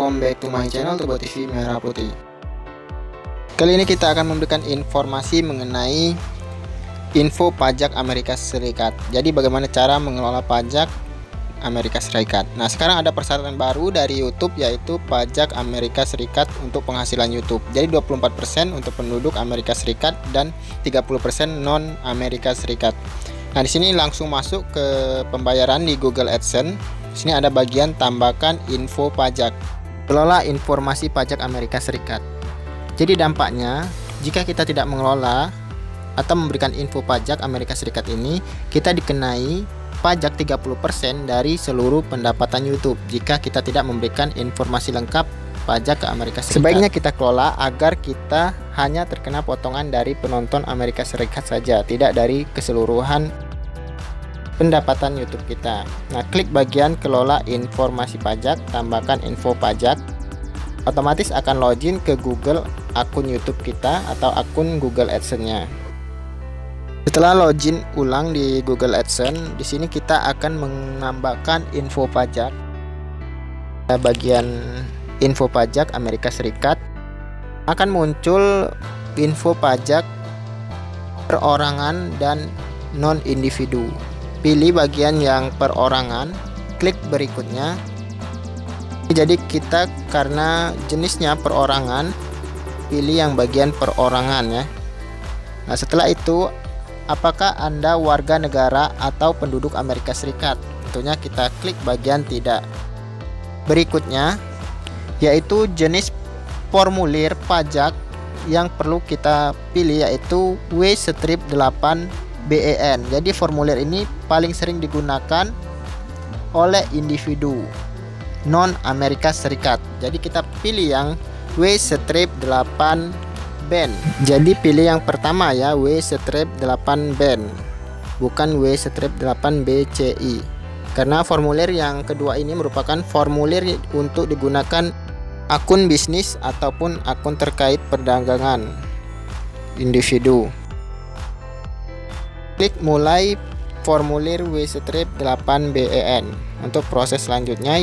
welcome back to my channel Tuba TV Merah Putih. Kali ini kita akan memberikan informasi mengenai info pajak Amerika Serikat. Jadi bagaimana cara mengelola pajak Amerika Serikat. Nah, sekarang ada persyaratan baru dari YouTube, yaitu pajak Amerika Serikat untuk penghasilan YouTube. Jadi 24% untuk penduduk Amerika Serikat dan 30% non Amerika Serikat. Nah, di sini langsung masuk ke pembayaran di Google AdSense. Di sini ada bagian tambahkan info pajak. Kelola informasi pajak Amerika Serikat. Jadi dampaknya, jika kita tidak mengelola atau memberikan info pajak Amerika Serikat ini, kita dikenai pajak 30% dari seluruh pendapatan YouTube jika kita tidak memberikan informasi lengkap pajak ke Amerika Serikat. Sebaiknya kita kelola agar kita hanya terkena potongan dari penonton Amerika Serikat saja, tidak dari keseluruhan pendapatan YouTube kita. Nah, klik bagian kelola informasi pajak, tambahkan info pajak. Otomatis akan login ke Google akun YouTube kita atau akun Google AdSense-nya. Setelah login ulang di Google AdSense, di sini kita akan menambahkan info pajak. Bagian info pajak Amerika Serikat akan muncul info pajak perorangan dan non individu. Pilih bagian yang perorangan, klik berikutnya. Jadi kita karena jenisnya perorangan, pilih yang bagian perorangan ya. Nah, setelah itu, apakah Anda warga negara atau penduduk Amerika Serikat? Tentunya kita klik bagian tidak. Berikutnya yaitu jenis formulir pajak yang perlu kita pilih, yaitu W-8BEN. Jadi formulir ini paling sering digunakan oleh individu non Amerika Serikat. Jadi kita pilih yang W-8BEN. Jadi pilih yang pertama ya, W-8BEN, bukan W-8BCI. Karena formulir yang kedua ini merupakan formulir untuk digunakan akun bisnis ataupun akun terkait perdagangan individu. Klik mulai formulir W-8BEN untuk proses selanjutnya.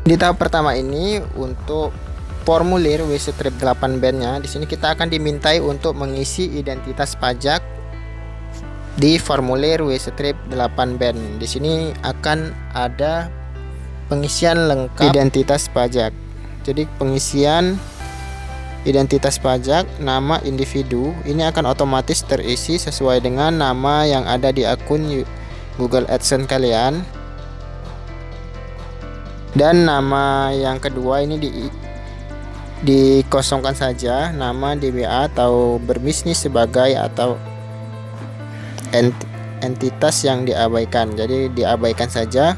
Di tahap pertama ini untuk formulir W-8BEN-nya, di sini kita akan dimintai untuk mengisi identitas pajak di formulir W-8BEN. Di sini akan ada pengisian lengkap identitas pajak. Jadi pengisian identitas pajak, nama individu ini akan otomatis terisi sesuai dengan nama yang ada di akun Google AdSense kalian. Dan nama yang kedua ini dikosongkan saja, nama DBA atau berbisnis sebagai atau entitas yang diabaikan. Jadi diabaikan saja.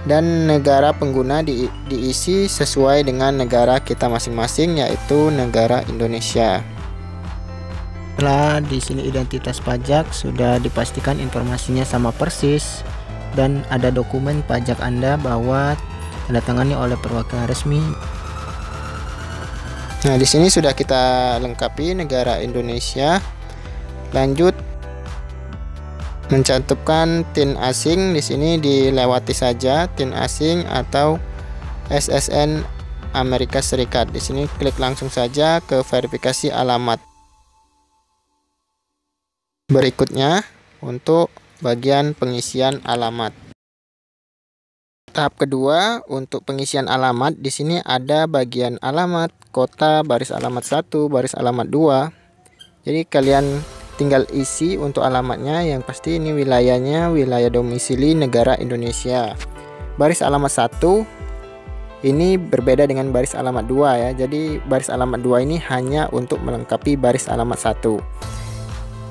Dan negara pengguna diisi sesuai dengan negara kita masing-masing, yaitu negara Indonesia. Setelah di sini identitas pajak sudah dipastikan informasinya sama persis dan ada dokumen pajak Anda bahwa tanda tangani oleh perwakilan resmi. Nah, di sini sudah kita lengkapi negara Indonesia. Lanjut mencantumkan TIN asing. Di sini dilewati saja TIN asing atau SSN Amerika Serikat. Di sini klik langsung saja ke verifikasi alamat. Berikutnya untuk bagian pengisian alamat. Tahap kedua untuk pengisian alamat, di sini ada bagian alamat, kota, baris alamat 1, baris alamat 2. Jadi kalian tinggal isi untuk alamatnya. Yang pasti ini wilayahnya wilayah domisili negara Indonesia. Baris alamat 1 ini berbeda dengan baris alamat 2 ya. Jadi baris alamat 2 ini hanya untuk melengkapi baris alamat 1.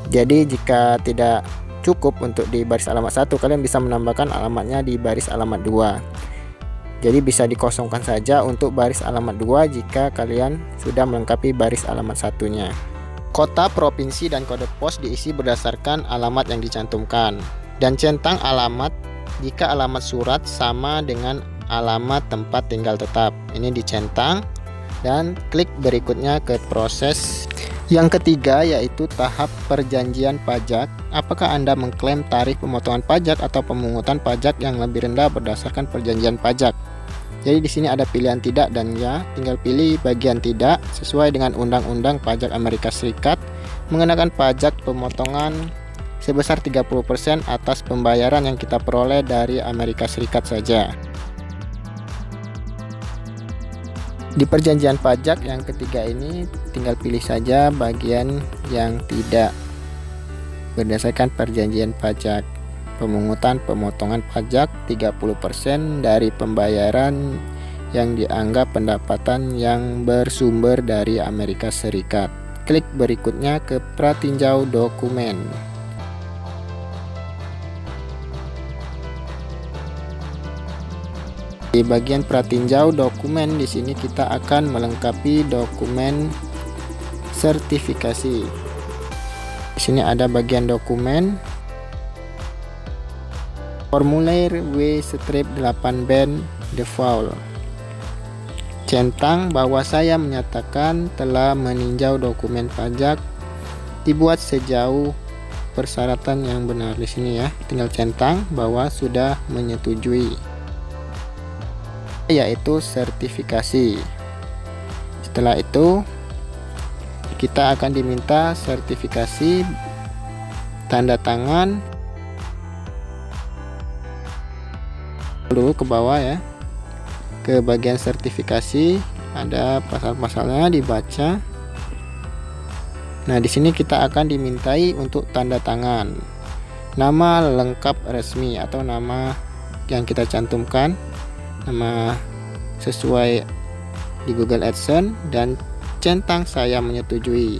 Jadi jika tidak cukup untuk di baris alamat 1, kalian bisa menambahkan alamatnya di baris alamat 2. Jadi bisa dikosongkan saja untuk baris alamat 2 jika kalian sudah melengkapi baris alamat 1-nya. Kota, provinsi, dan kode pos diisi berdasarkan alamat yang dicantumkan. Dan centang alamat jika alamat surat sama dengan alamat tempat tinggal tetap. Ini dicentang dan klik berikutnya ke proses Yang ketiga yaitu tahap perjanjian pajak. Apakah Anda mengklaim tarif pemotongan pajak atau pemungutan pajak yang lebih rendah berdasarkan perjanjian pajak? Jadi di sini ada pilihan tidak dan ya. Tinggal pilih bagian tidak sesuai dengan Undang-Undang Pajak Amerika Serikat mengenakan pajak pemotongan sebesar 30% atas pembayaran yang kita peroleh dari Amerika Serikat saja. Di perjanjian pajak yang ketiga ini tinggal pilih saja bagian yang tidak berdasarkan perjanjian pajak. Pemungutan pemotongan pajak 30% dari pembayaran yang dianggap pendapatan yang bersumber dari Amerika Serikat. Klik berikutnya ke pratinjau dokumen. Di bagian pratinjau dokumen di sini kita akan melengkapi dokumen sertifikasi. Di sini ada bagian dokumen, formulir W-8 band default. Centang bahwa saya menyatakan telah meninjau dokumen pajak dibuat sejauh persyaratan yang benar. Di sini ya, tinggal centang bahwa sudah menyetujui, yaitu sertifikasi. Setelah itu kita akan diminta sertifikasi, tanda tangan dulu ke bawah ya, ke bagian sertifikasi ada pasal-pasalnya dibaca. Nah di sini kita akan dimintai untuk tanda tangan, nama lengkap resmi atau nama yang kita cantumkan, nama sesuai di Google AdSense, dan centang saya menyetujui.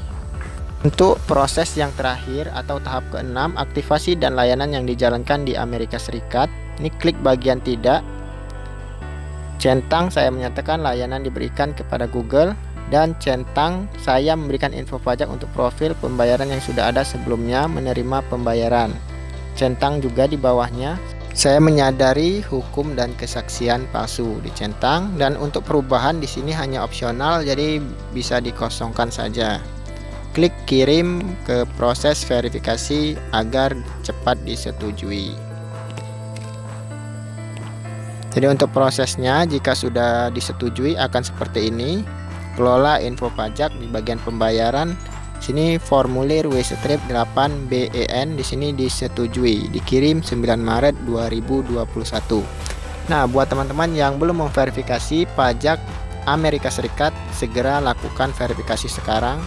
Untuk proses yang terakhir atau tahap ke-6, aktivasi dan layanan yang dijalankan di Amerika Serikat, ini klik bagian tidak, centang saya menyatakan layanan diberikan kepada Google, dan centang saya memberikan info pajak untuk profil pembayaran yang sudah ada sebelumnya menerima pembayaran. Centang juga di bawahnya, saya menyadari hukum dan kesaksian palsu, dicentang. Dan untuk perubahan di sini hanya opsional, jadi bisa dikosongkan saja. Klik kirim ke proses verifikasi agar cepat disetujui. Jadi untuk prosesnya jika sudah disetujui akan seperti ini. Kelola info pajak di bagian pembayaran. Sini formulir W-8 BEN di sini disetujui, dikirim 9 Maret 2021. Nah, buat teman-teman yang belum memverifikasi pajak Amerika Serikat, segera lakukan verifikasi sekarang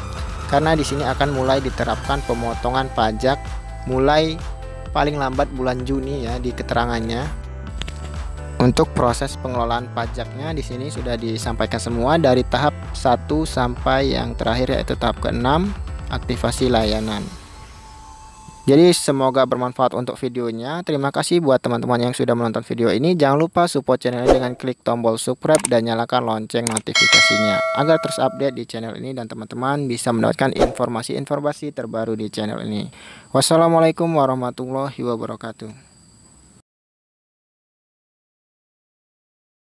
karena di sini akan mulai diterapkan pemotongan pajak mulai paling lambat bulan Juni ya di keterangannya. Untuk proses pengelolaan pajaknya di sini sudah disampaikan semua dari tahap 1 sampai yang terakhir yaitu tahap ke-6, aktivasi layanan. Jadi semoga bermanfaat untuk videonya. Terima kasih buat teman-teman yang sudah menonton video ini. Jangan lupa support channel ini dengan klik tombol subscribe dan nyalakan lonceng notifikasinya agar terus update di channel ini dan teman-teman bisa mendapatkan informasi-informasi terbaru di channel ini. Wassalamualaikum warahmatullahi wabarakatuh.